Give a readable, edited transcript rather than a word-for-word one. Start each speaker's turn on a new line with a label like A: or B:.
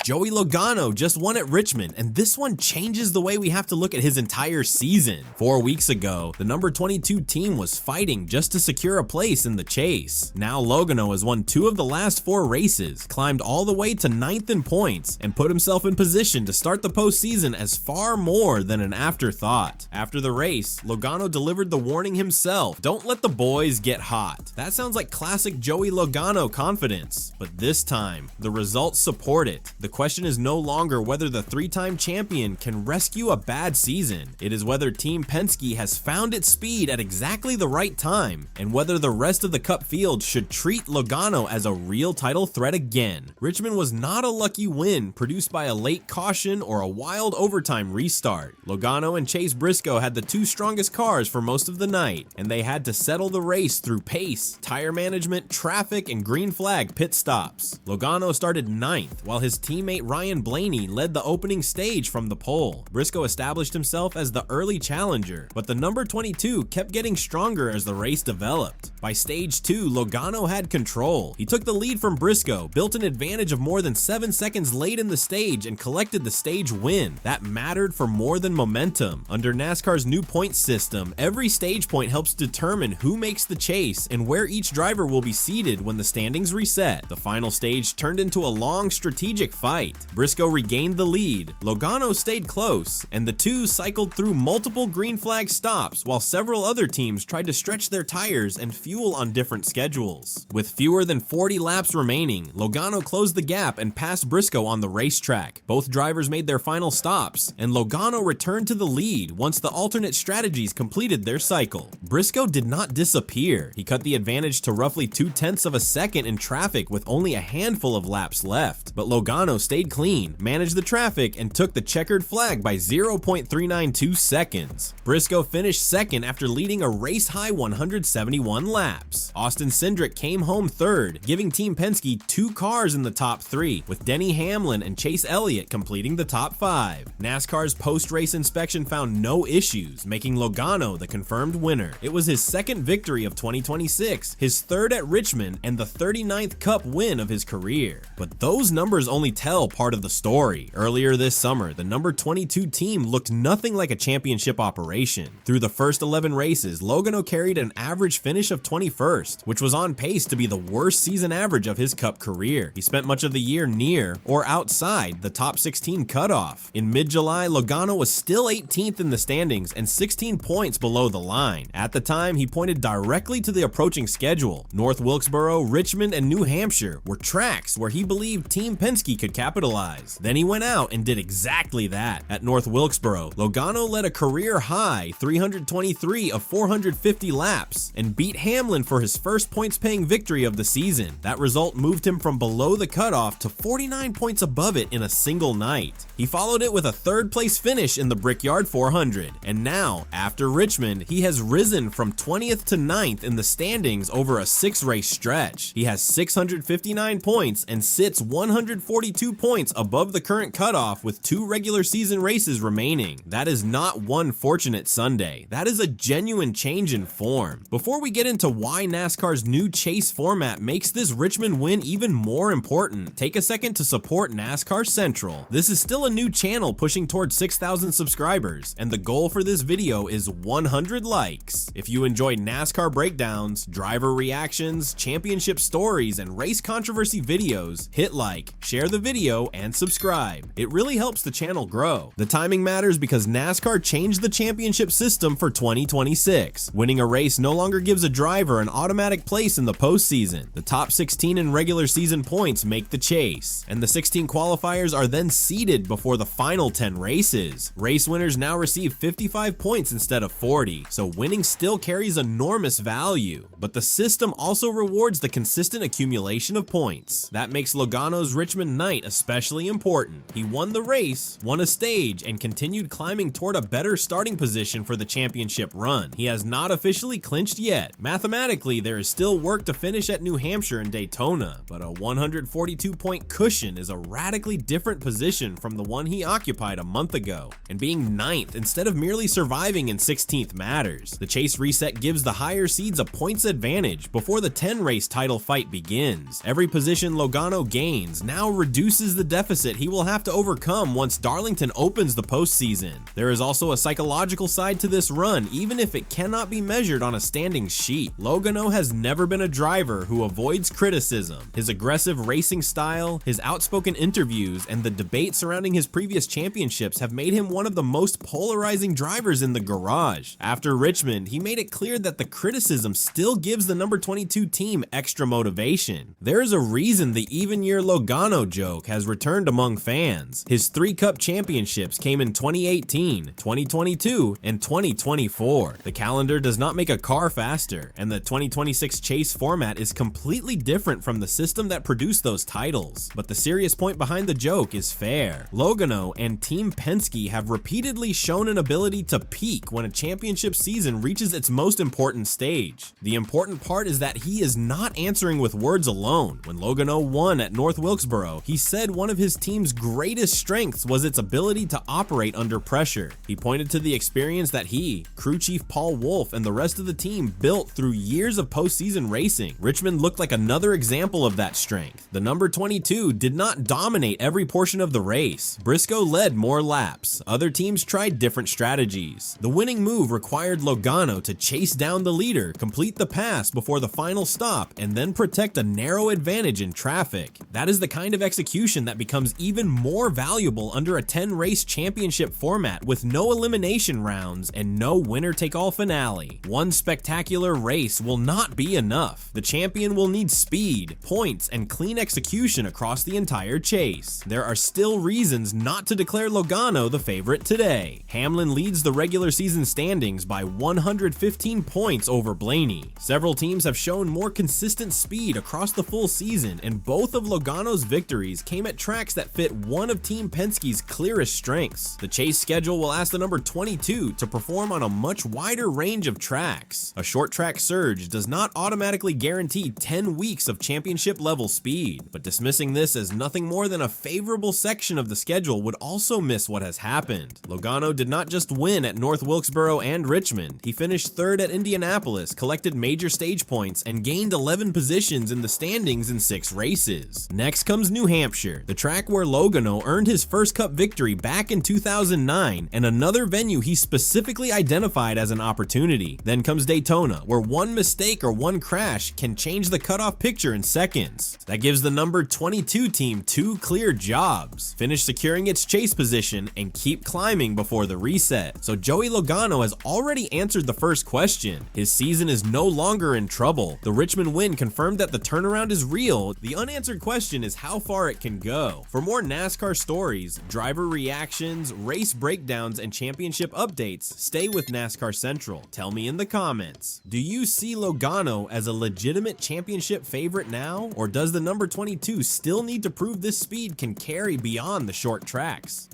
A: Joey Logano just won at Richmond, and this one changes the way we have to look at his entire season. 4 weeks ago, the number 22 team was fighting just to secure a place in the chase. Now Logano has won 2 of the last 4 races, climbed all the way to 9th in points, and put himself in position to start the postseason as far more than an afterthought. After the race, Logano delivered the warning himself: "Don't let the boys get hot." That sounds like classic Joey Logano confidence, but this time, the results support it. The question is no longer whether the 3-time champion can rescue a bad season. It is whether Team Penske has found its speed at exactly the right time, and whether the rest of the Cup field should treat Logano as a real title threat again. Richmond was not a lucky win produced by a late caution or a wild overtime restart. Logano and Chase Briscoe had the 2 strongest cars for most of the night, and they had to settle the race through pace, tire management, traffic, and green flag pit stops. Logano started 9th, while his teammate Ryan Blaney led the opening stage from the pole. Briscoe established himself as the early challenger, but the number 22 kept getting stronger as the race developed. By stage 2, Logano had control. He took the lead from Briscoe, built an advantage of more than 7 seconds late in the stage, and collected the stage win. That mattered for more than momentum. Under NASCAR's new point system, every stage point helps determine who makes the chase and where each driver will be seated when the standings reset. The final stage turned into a long strategic fight. Briscoe regained the lead, Logano stayed close, and the two cycled through multiple green flag stops while several other teams tried to stretch their tires and fuel on different schedules. With fewer than 40 laps remaining, Logano closed the gap and passed Briscoe on the racetrack. Both drivers made their final stops, and Logano returned to the lead once the alternate strategies completed their cycle. Briscoe did not disappear. He cut the advantage to roughly 0.2 of a second in traffic with only a handful of laps left, but Logano stayed clean, managed the traffic, and took the checkered flag by 0.392 seconds. Briscoe finished second after leading a race-high 171 laps. Austin Cindric came home third, giving Team Penske 2 cars in the top 3, with Denny, Hamlin, and Chase Elliott completing the top 5. NASCAR's post-race inspection found no issues, making Logano the confirmed winner. It was his second victory of 2026, his third at Richmond, and the 39th Cup win of his career. But those numbers only tell part of the story. Earlier this summer, the number 22 team looked nothing like a championship operation. Through the first 11 races, Logano carried an average finish of 21st, which was on pace to be the worst season average of his Cup career. He spent much of the year near or outside the top 16 cutoff. In mid-July, Logano was still 18th in the standings and 16 points below the line. At the time, he pointed directly to the approaching schedule. North Wilkesboro, Richmond, and New Hampshire were tracks where he believed Team Penske could capitalize. Then he went out and did exactly that. At North Wilkesboro, Logano led a career-high 323 of 450 laps and beat Hamlin for his first points-paying victory of the season. That result moved him from below the cutoff to 49 points above it in a single night. He followed it with a third-place finish in the Brickyard 400, and now, after Richmond, he has risen from 20th to 9th in the standings over a 6-race stretch. He has 659 points and sits 142 points above the current cutoff with 2 regular season races remaining. That is not one fortunate Sunday. That is a genuine change in form. Before we get into why NASCAR's new chase format makes this Richmond win even more important, take a second to support NASCAR Central. This is still a new channel pushing towards 6,000 subscribers, and the goal for this video is 100 likes. If you enjoy NASCAR breakdowns, driver reactions, championship stories, and race controversy videos, hit like, share the video, and subscribe. It really helps the channel grow. The timing matters because NASCAR changed the championship system for 2026. Winning a race no longer gives a driver an automatic place in the postseason. The top 16 in regular season points make the chase, and the 16 qualifiers are then seeded before the final 10 races. Race winners now receive 55 points instead of 40, so winning still carries enormous value. But the system also rewards the consistent accumulation of points. That makes Logano's Richmond night especially important. He won the race, won a stage, and continued climbing toward a better starting position for the championship run. He has not officially clinched yet. Mathematically, there is still work to finish at New Hampshire and Daytona, but a 142-point cushion is a radically different position from the one he occupied a month ago, and being 9th instead of merely surviving in 16th matters. The chase reset gives the higher seeds a points advantage before the 10-race title fight begins. Every position Logano gains now reduces reduces the deficit he will have to overcome once Darlington opens the postseason. There is also a psychological side to this run, even if it cannot be measured on a standings sheet. Logano has never been a driver who avoids criticism. His aggressive racing style, his outspoken interviews, and the debate surrounding his previous championships have made him one of the most polarizing drivers in the garage. After Richmond, he made it clear that the criticism still gives the number 22 team extra motivation. There is a reason the even year Logano joke has returned among fans. His 3 Cup championships came in 2018, 2022, and 2024. The calendar does not make a car faster, and the 2026 Chase format is completely different from the system that produced those titles. But the serious point behind the joke is fair. Logano and Team Penske have repeatedly shown an ability to peak when a championship season reaches its most important stage. The important part is that he is not answering with words alone. When Logano won at North Wilkesboro, he said one of his team's greatest strengths was its ability to operate under pressure. He pointed to the experience that he, crew chief Paul Wolfe, and the rest of the team built through years of postseason racing. Richmond looked like another example of that strength. The number 22 did not dominate every portion of the race. Briscoe led more laps. Other teams tried different strategies. The winning move required Logano to chase down the leader, complete the pass before the final stop, and then protect a narrow advantage in traffic. That is the kind of execution that becomes even more valuable under a 10-race championship format with no elimination rounds and no winner-take-all finale. One spectacular race will not be enough. The champion will need speed, points, and clean execution across the entire chase. There are still reasons not to declare Logano the favorite today. Hamlin leads the regular season standings by 115 points over Blaney. Several teams have shown more consistent speed across the full season, and both of Logano's victories came at tracks that fit one of Team Penske's clearest strengths. The chase schedule will ask the number 22 to perform on a much wider range of tracks. A short track surge does not automatically guarantee 10 weeks of championship level speed, but dismissing this as nothing more than a favorable section of the schedule would also miss what has happened. Logano did not just win at North Wilkesboro and Richmond. He finished 3rd at Indianapolis, collected major stage points, and gained 11 positions in the standings in 6 races. Next comes New Hampshire, the track where Logano earned his first Cup victory back in 2009, and another venue he specifically identified as an opportunity. Then comes Daytona, where one mistake or one crash can change the cutoff picture in seconds. That gives the number 22 team 2 clear jobs: finish securing its chase position and keep climbing before the reset. So Joey Logano has already answered the first question. His season is no longer in trouble. The Richmond win confirmed that the turnaround is real. The unanswered question is how far it can go. For more NASCAR stories, driver reactions, race breakdowns, and championship updates, stay with NASCAR Central. Tell me in the comments, do you see Logano as a legitimate championship favorite now, or does the number 22 still need to prove this speed can carry beyond the short tracks?